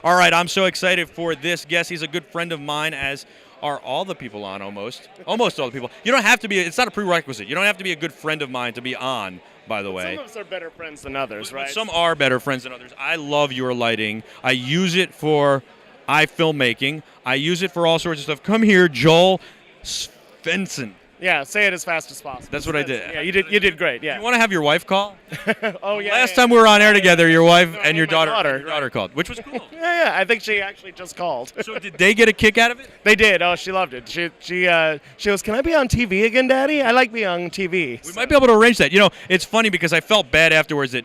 All right, I'm so excited for this guest. He's a good friend of mine, as are all the people on almost all the people. You don't have to be. It's not a prerequisite. You don't have to be a good friend of mine to be on. By the way, Some of us are better friends than others, right? some are better friends than others. I love your lighting. I use it for filmmaking. I use it for all sorts of stuff. Come here, Joel Svensson. Yeah, say it as fast as possible. That's what I did. Yeah, you did great. Yeah. You want to have your wife call? Oh yeah. Last time we were on air together, your wife and your my daughter called, which was cool. Yeah, I think she actually just called. So did they get a kick out of it? They did. Oh, she loved it. She goes, "Can I be on TV again, Daddy? I like being on TV." We might be able to arrange that. You know, it's funny because I felt bad afterwards that,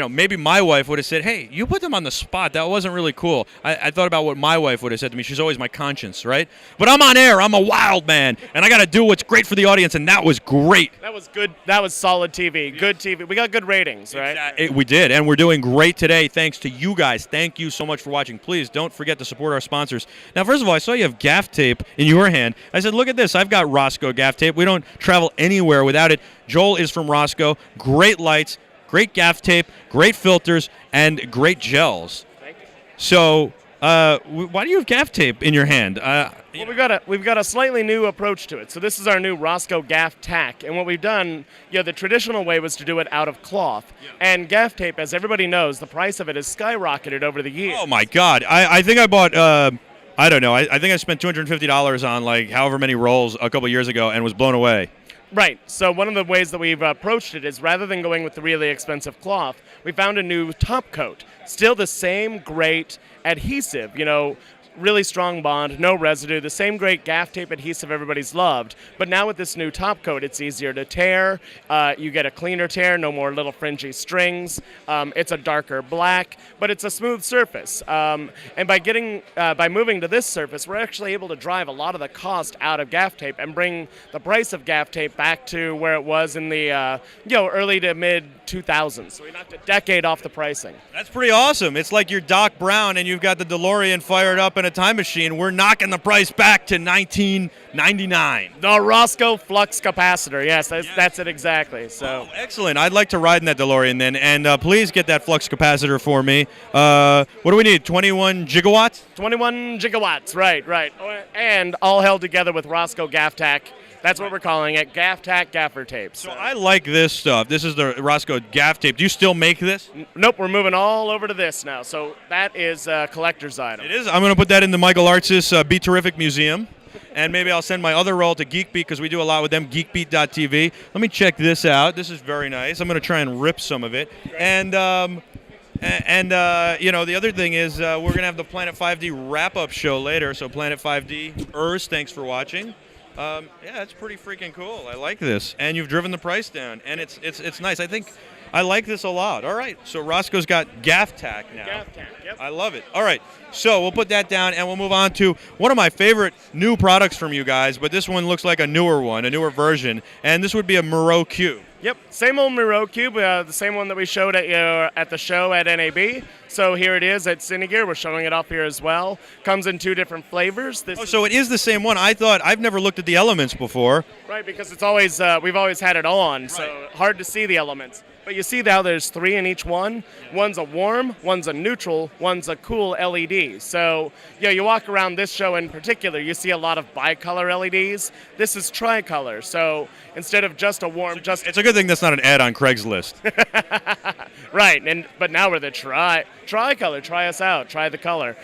maybe my wife would have said, "Hey, you put them on the spot. That wasn't really cool." I thought about what my wife would have said to me. She's always my conscience, right? But I'm on air. I'm a wild man, and I got to do what's great for the audience, and that was great. That was good. That was solid TV. Good TV. We got good ratings, right? We did, and we're doing great today thanks to you guys. Thank you so much for watching. Please don't forget to support our sponsors. Now, first of all, I saw you have gaff tape in your hand. I said, look at this. I've got Rosco gaff tape. We don't travel anywhere without it. Joel is from Rosco. Great lights, great gaff tape, great filters, and great gels. Thank you. So why do you have gaff tape in your hand? Well, we've got a slightly new approach to it. So this is our new Rosco gaff tack, and what we've done, the traditional way was to do it out of cloth, and gaff tape, as everybody knows, the price of it has skyrocketed over the years. Oh my God! I think I bought. I don't know. I think I spent $250 on like however many rolls a couple years ago and was blown away. Right. So one of the ways that we've approached it is rather than going with the really expensive cloth, we found a new top coat. Still the same great adhesive, really strong bond, no residue, the same great gaff tape adhesive everybody's loved. But now with this new top coat, it's easier to tear. You get a cleaner tear, no more little fringy strings. It's a darker black, but it's a smooth surface. And by moving to this surface, we're actually able to drive a lot of the cost out of gaff tape and bring the price of gaff tape back to where it was in the early to mid 2000s. So we knocked a decade off the pricing. That's pretty awesome. It's like you're Doc Brown and you've got the DeLorean fired up in a time machine. We're knocking the price back to 1999. The Rosco flux capacitor. Yes, that's it exactly. So excellent. I'd like to ride in that DeLorean then, and please get that flux capacitor for me. What do we need? 21 gigawatts? 21 gigawatts. Right. And all held together with Rosco gaff tack. That's what we're calling it, gaff tack gaffer tape. So I like this stuff. This is the Rosco gaff tape. Do you still make this? Nope, we're moving all over to this now. So that is a collector's item. It is. I'm going to put that in the Michael Artsis BeTerrific Museum. And maybe I'll send my other roll to Geekbeat because we do a lot with them, geekbeat.tv. Let me check this out. This is very nice. I'm going to try and rip some of it. And the other thing is we're going to have the Planet 5D wrap-up show later. So Planet 5D, thanks for watching. It's pretty freaking cool. I like this, and you've driven the price down, and it's nice. I think I like this a lot. All right, so Roscoe's got gaff tack now. Gaff tack, yep. I love it. All right, so we'll put that down, and we'll move on to one of my favorite new products from you guys, but this one looks like a newer one, a newer version, and this would be a Moreau Cube. Yep, same old Moreau Cube, the same one that we showed at the show at NAB. So here it is at Cine Gear. We're showing it off here as well. Comes in 2 different flavors. So it is the same one. I've never looked at the elements before. Right, because it's always we've always had it on, so hard to see the elements. But you see now there's 3 in each one. One's a warm, one's a neutral, one's a cool LED. So you walk around this show in particular, you see a lot of bicolor LEDs. This is tricolor. So instead of just a warm, it's a good thing that's not an ad on Craigslist. Right, but now we're the tricolor. Try us out. Try the color.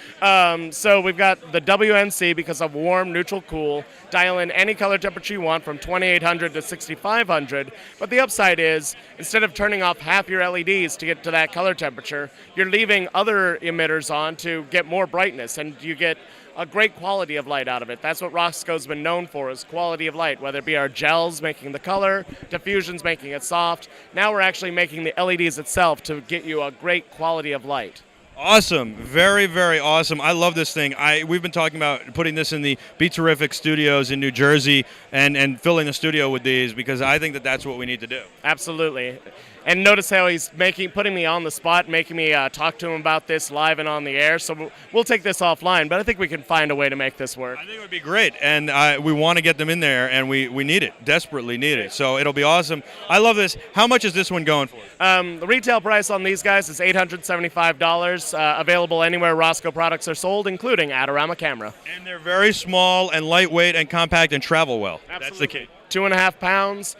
So we've got the WNC because of warm, neutral, cool. Dial in any color temperature you want from 2800 to 6500. But the upside is instead of turning off half your LEDs to get to that color temperature, you're leaving other emitters on to get more brightness, and you get a great quality of light out of it. That's what Roscoe's been known for, is quality of light, whether it be our gels making the color, diffusions making it soft. Now we're actually making the LEDs itself to get you a great quality of light. Awesome. Very, very awesome. I love this thing. We've been talking about putting this in the BeTerrific studios in New Jersey and filling the studio with these because I think that's what we need to do. Absolutely. And notice how he's putting me on the spot, making me talk to him about this live and on the air. So we'll take this offline, but I think we can find a way to make this work. I think it would be great, and we want to get them in there, and we need it, desperately need it. So it'll be awesome. I love this. How much is this one going for? The retail price on these guys is $875. pads available anywhere Rosco products are sold, including Adorama Camera. And they're very small and lightweight and compact and travel well. Absolutely. That's the key. 2.5 pounds.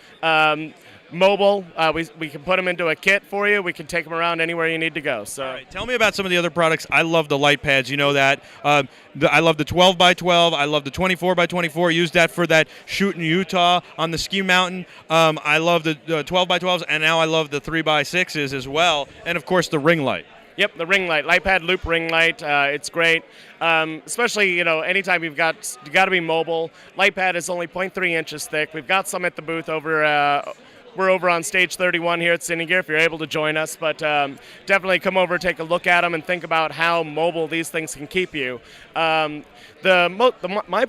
Mobile. We can put them into a kit for you. We can take them around anywhere you need to go. So, all right, tell me about some of the other products. I love the light pads. You know that. I love the 12 by 12. I love the 24 by 24. Use that for that shoot in Utah on the ski mountain. I love the 12 by 12s, and now I love the 3 by 6s as well. And of course the ring light. Yep, the ring light, LightPad Loop ring light. It's great, especially anytime you got to be mobile. LightPad is only 0.3 inches thick. We've got some at the booth over. We're over on stage 31 here at Cine if you're able to join us, but definitely come over, take a look at them, and think about how mobile these things can keep you. My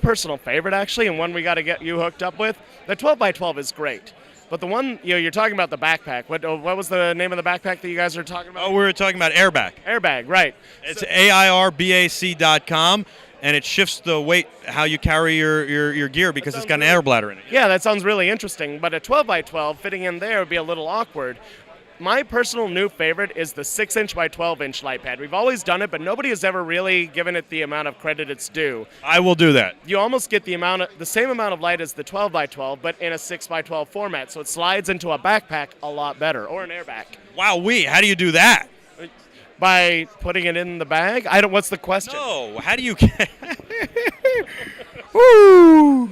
personal favorite, actually, and one we got to get you hooked up with, the 12 by 12 is great. But the one, you're talking about the backpack. What was the name of the backpack that you guys are talking about? Oh, we were talking about Airbag. Airbag, right. It's AIRBAC.com. And it shifts the weight, how you carry your gear, because it's got an air bladder in it. Yeah, that sounds really interesting. But a 12 by 12 fitting in there would be a little awkward. My personal new favorite is the 6-inch by 12-inch light pad. We've always done it, but nobody has ever really given it the amount of credit it's due. I will do that. You almost get the same amount of light as the 12 by 12, but in a 6 by 12 format. So it slides into a backpack a lot better, or an airbag. Wow, how do you do that? By putting it in the bag? What's the question? No, how do you get... Woo!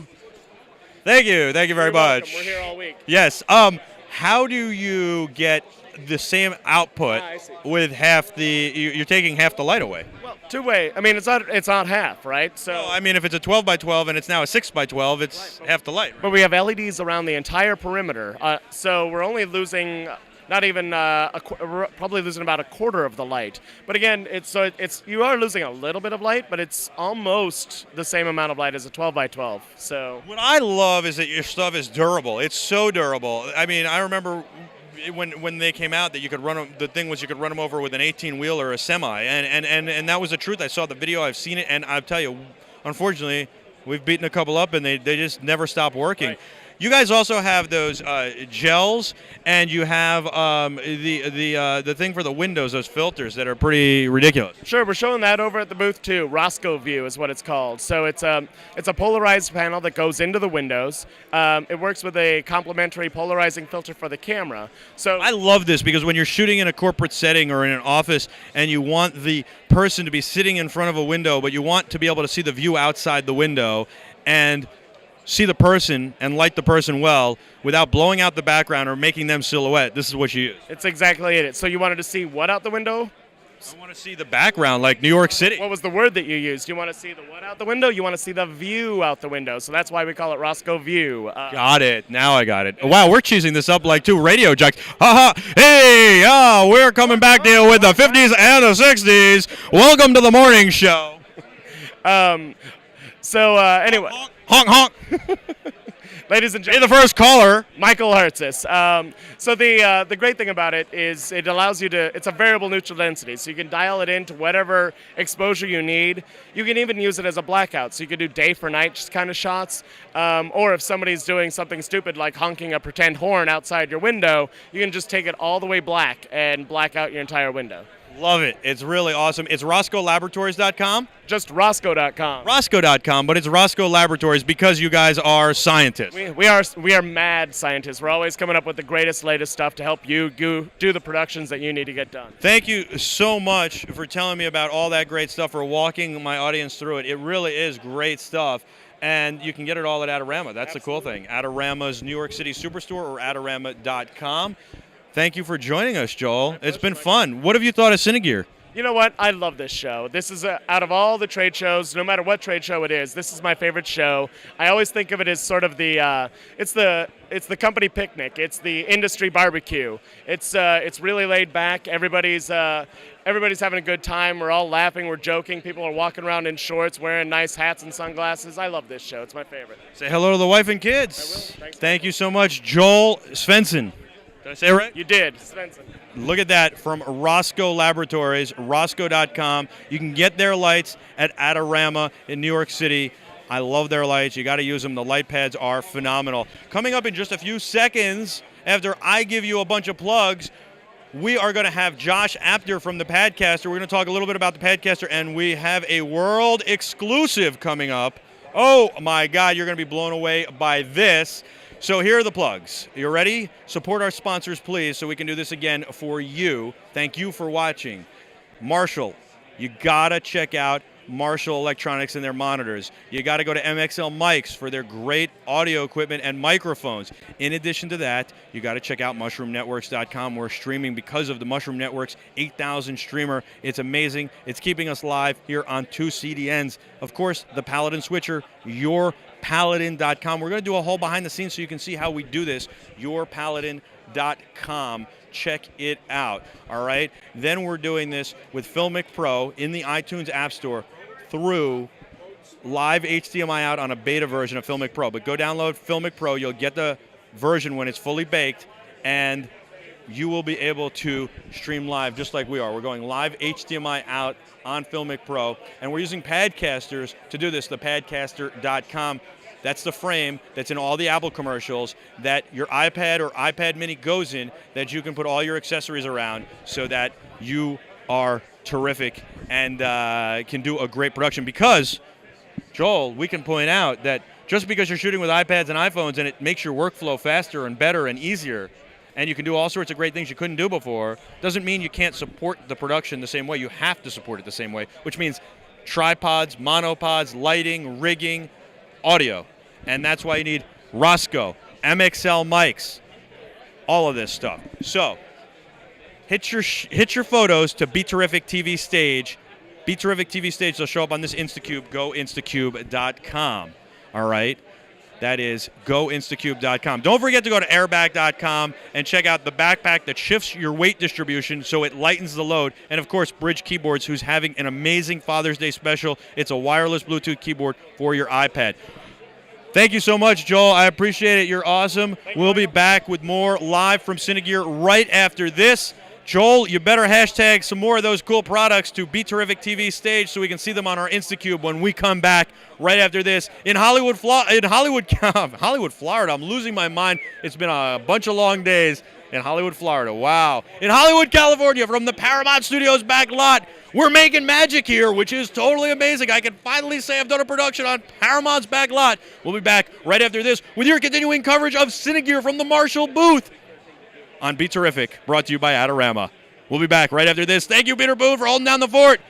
Thank you very You're much. welcome. We're here all week. Yes. How do you get the same output with half you're taking half the light away? Well, two-way. I mean, it's not half, right? So. Well, I mean, if it's a 12 by 12 and it's now a 6 by 12, it's half the light. Right? But we have LEDs around the entire perimeter, so we're only losing. Not even probably losing about a quarter of the light. But again, you are losing a little bit of light, but it's almost the same amount of light as a 12 by 12. So what I love is that your stuff is durable. It's so durable. I mean, I remember when they came out that you could run them. The thing was you could run them over with an 18-wheeler or a semi, and that was the truth. I saw the video. I've seen it, and I'll tell you, unfortunately, we've beaten a couple up, and they just never stop working. Right. You guys also have those gels, and you have the thing for the windows, those filters that are pretty ridiculous. Sure, we're showing that over at the booth too. Rosco View is what it's called. So it's a polarized panel that goes into the windows. It works with a complementary polarizing filter for the camera. So I love this because when you're shooting in a corporate setting or in an office, and you want the person to be sitting in front of a window, but you want to be able to see the view outside the window, and see the person and light the person well without blowing out the background or making them silhouette. This is what you use. It's exactly it. So you wanted to see what out the window? I want to see the background, like New York City. What was the word that you used? You want to see the what out the window? You want to see the view out the window. So that's why we call it Rosco View. Got it. Now I got it. Wow, we're cheesing this up like two radio jocks. Hey, we're coming back to you with the 50s and the 60s. Welcome to the morning show. Anyway. Honk, honk. Ladies and Be gentlemen, the first caller. Michael Hertzis. So the great thing about it is it allows you to, it's a variable neutral density, so you can dial it into whatever exposure you need. You can even use it as a blackout, so you can do day for night kind of shots. Or if somebody's doing something stupid like honking a pretend horn outside your window, you can just take it all the way black and black out your entire window. Love it. It's really awesome. It's RoscoLaboratories.com? Just Rosco.com. Rosco.com, but it's Rosco Laboratories because you guys are scientists. We are mad scientists. We're always coming up with the greatest, latest stuff to help you do the productions that you need to get done. Thank you so much for telling me about all that great stuff, for walking my audience through it. It really is great stuff. And you can get it all at Adorama. That's the cool thing. Adorama's New York City Superstore or Adorama.com. Thank you for joining us, Joel. It's been fun. What have you thought of Cinegear? You know what? I love this show. This is out of all the trade shows, no matter what trade show it is, this is my favorite show. I always think of it as sort of it's the company picnic. It's the industry barbecue. It's really laid back. Everybody's having a good time. We're all laughing. We're joking. People are walking around in shorts, wearing nice hats and sunglasses. I love this show. It's my favorite. Say hello to the wife and kids. I will. Thanks. Thank you so much, Joel Svensson. Did I say it right? You did, Svensson. Look at that from Rosco Laboratories, Rosco.com. You can get their lights at Adorama in New York City. I love their lights. You got to use them. The light pads are phenomenal. Coming up in just a few seconds, after I give you a bunch of plugs, we are going to have Josh Apter from the Padcaster. We're going to talk a little bit about the Padcaster, and we have a world exclusive coming up. Oh, my God, you're going to be blown away by this. So here are the plugs. You ready? Support our sponsors, please, so we can do this again for you. Thank you for watching. Marshall, you got to check out Marshall Electronics and their monitors. You got to go to MXL Mics for their great audio equipment and microphones. In addition to that, you got to check out mushroomnetworks.com. We're streaming because of the Mushroom Networks 8,000 streamer. It's amazing. It's keeping us live here on 2 CDNs. Of course, the Paladin Switcher, yourpaladin.com. We're going to do a whole behind the scenes so you can see how we do this. yourpaladin.com. Check it out, all right? Then we're doing this with Filmic Pro in the iTunes App Store through live HDMI out on a beta version of Filmic Pro. But go download Filmic Pro. You'll get the version when it's fully baked, and you will be able to stream live just like we are. We're going live HDMI out on Filmic Pro, and we're using Padcasters to do this, thepadcaster.com. That's the frame that's in all the Apple commercials that your iPad or iPad mini goes in, that you can put all your accessories around so that you are terrific and can do a great production. Because, Joel, we can point out that just because you're shooting with iPads and iPhones and it makes your workflow faster and better and easier, and you can do all sorts of great things you couldn't do before, doesn't mean you can't support the production the same way. You have to support it the same way, which means tripods, monopods, lighting, rigging, audio. And that's why you need Rosco, MXL mics, all of this stuff. So hit your photos to BeTerrific TV Stage. BeTerrific TV Stage will show up on this Instacube, goinstacube.com. All right? That is goinstacube.com. Don't forget to go to airbag.com and check out the backpack that shifts your weight distribution so it lightens the load. And, of course, Bridge Keyboards, who's having an amazing Father's Day special. It's a wireless Bluetooth keyboard for your iPad. Thank you so much, Joel. I appreciate it. You're awesome. We'll be back with more live from Cinegear right after this. Joel, you better hashtag some more of those cool products to BeTerrific TV Stage so we can see them on our Instacube when we come back right after this. In Hollywood, Florida, I'm losing my mind. It's been a bunch of long days in Hollywood, Florida. Wow. In Hollywood, California, from the Paramount Studios back lot, we're making magic here, which is totally amazing. I can finally say I've done a production on Paramount's back lot. We'll be back right after this with your continuing coverage of Cinegear from the Marshall booth on BeTerrific, brought to you by Adorama. We'll be back right after this. Thank you, Peter Boone, for holding down the fort.